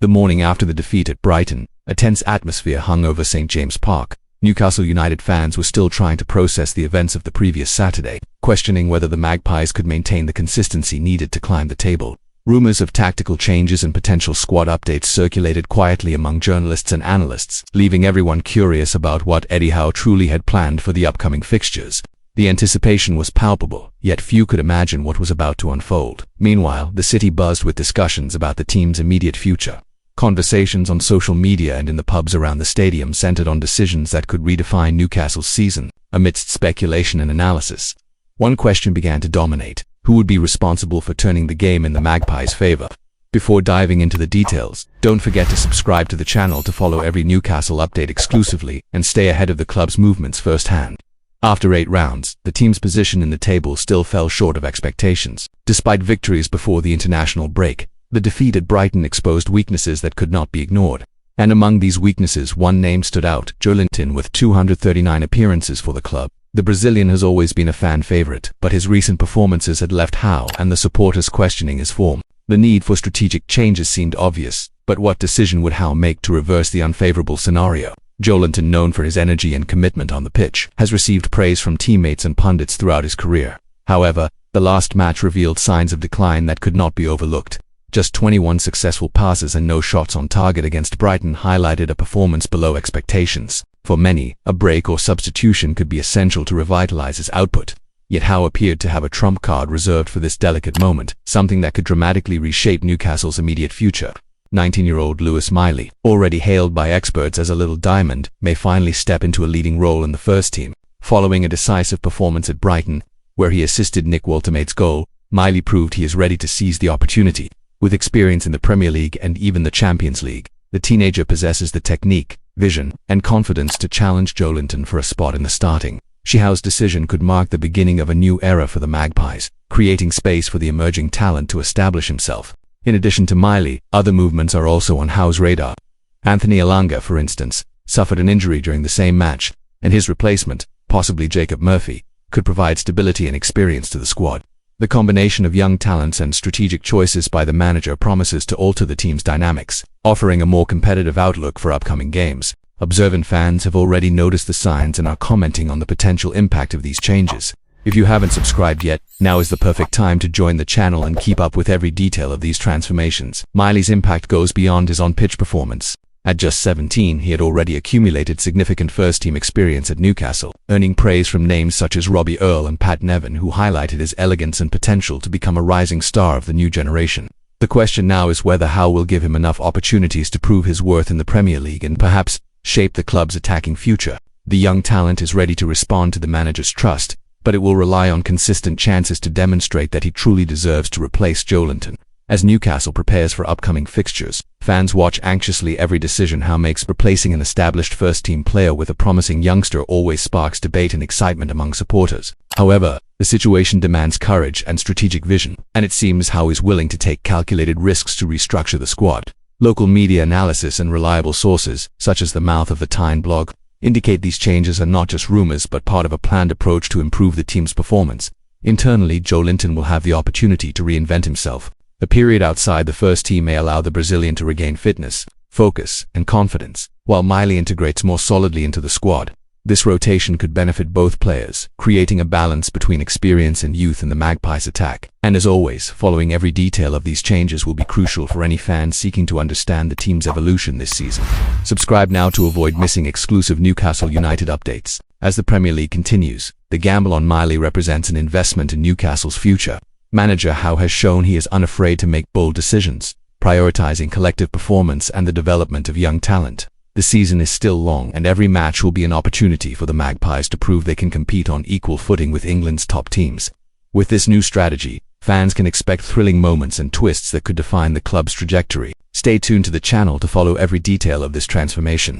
The morning after the defeat at Brighton, a tense atmosphere hung over St James Park. Newcastle United fans were still trying to process the events of the previous Saturday, questioning whether the Magpies could maintain the consistency needed to climb the table. Rumours of tactical changes and potential squad updates circulated quietly among journalists and analysts, leaving everyone curious about what Eddie Howe truly had planned for the upcoming fixtures. The anticipation was palpable, yet few could imagine what was about to unfold. Meanwhile, the city buzzed with discussions about the team's immediate future. Conversations on social media and in the pubs around the stadium centered on decisions that could redefine Newcastle's season. Amidst speculation and analysis, one question began to dominate: who would be responsible for turning the game in the Magpies' favor? Before diving into the details, don't forget to subscribe to the channel to follow every Newcastle update exclusively and stay ahead of the club's movements firsthand. After 8 rounds, the team's position in the table still fell short of expectations. Despite victories before the international break, the defeat at Brighton exposed weaknesses that could not be ignored. And among these weaknesses, one name stood out: Joelinton. With 239 appearances for the club, the Brazilian has always been a fan favorite, but his recent performances had left Howe and the supporters questioning his form. The need for strategic changes seemed obvious, but what decision would Howe make to reverse the unfavorable scenario? Joelinton, known for his energy and commitment on the pitch, has received praise from teammates and pundits throughout his career. However, the last match revealed signs of decline that could not be overlooked. Just 21 successful passes and no shots on target against Brighton highlighted a performance below expectations. For many, a break or substitution could be essential to revitalize his output. Yet Howe appeared to have a trump card reserved for this delicate moment, something that could dramatically reshape Newcastle's immediate future. 19-year-old Lewis Miley, already hailed by experts as a little diamond, may finally step into a leading role in the first team. Following a decisive performance at Brighton, where he assisted Nick Woltemate's goal, Miley proved he is ready to seize the opportunity. With experience in the Premier League and even the Champions League, the teenager possesses the technique, vision, and confidence to challenge Joelinton for a spot in the starting. Howe's decision could mark the beginning of a new era for the Magpies, creating space for the emerging talent to establish himself. In addition to Miley, other movements are also on Howe's radar. Anthony Elanga, for instance, suffered an injury during the same match, and his replacement, possibly Jacob Murphy, could provide stability and experience to the squad. The combination of young talents and strategic choices by the manager promises to alter the team's dynamics, offering a more competitive outlook for upcoming games. Observant fans have already noticed the signs and are commenting on the potential impact of these changes. If you haven't subscribed yet, now is the perfect time to join the channel and keep up with every detail of these transformations. Miley's impact goes beyond his on-pitch performance. At just 17, he had already accumulated significant first-team experience at Newcastle, earning praise from names such as Robbie Earle and Pat Nevin, who highlighted his elegance and potential to become a rising star of the new generation. The question now is whether Howe will give him enough opportunities to prove his worth in the Premier League and perhaps shape the club's attacking future. The young talent is ready to respond to the manager's trust, but it will rely on consistent chances to demonstrate that he truly deserves to replace Joelinton. As Newcastle prepares for upcoming fixtures, fans watch anxiously every decision Howe makes. Replacing an established first-team player with a promising youngster always sparks debate and excitement among supporters. However, the situation demands courage and strategic vision, and it seems Howe is willing to take calculated risks to restructure the squad. Local media analysis and reliable sources, such as the Mouth of the Tyne blog, indicate these changes are not just rumors but part of a planned approach to improve the team's performance. Internally, Joelinton will have the opportunity to reinvent himself. A period outside the first team may allow the Brazilian to regain fitness, focus, and confidence, while Miley integrates more solidly into the squad. This rotation could benefit both players, creating a balance between experience and youth in the Magpies' attack. And as always, following every detail of these changes will be crucial for any fan seeking to understand the team's evolution this season. Subscribe now to avoid missing exclusive Newcastle United updates. As the Premier League continues, the gamble on Miley represents an investment in Newcastle's future. Manager Howe has shown he is unafraid to make bold decisions, prioritizing collective performance and the development of young talent. The season is still long, and every match will be an opportunity for the Magpies to prove they can compete on equal footing with England's top teams. With this new strategy, fans can expect thrilling moments and twists that could define the club's trajectory. Stay tuned to the channel to follow every detail of this transformation.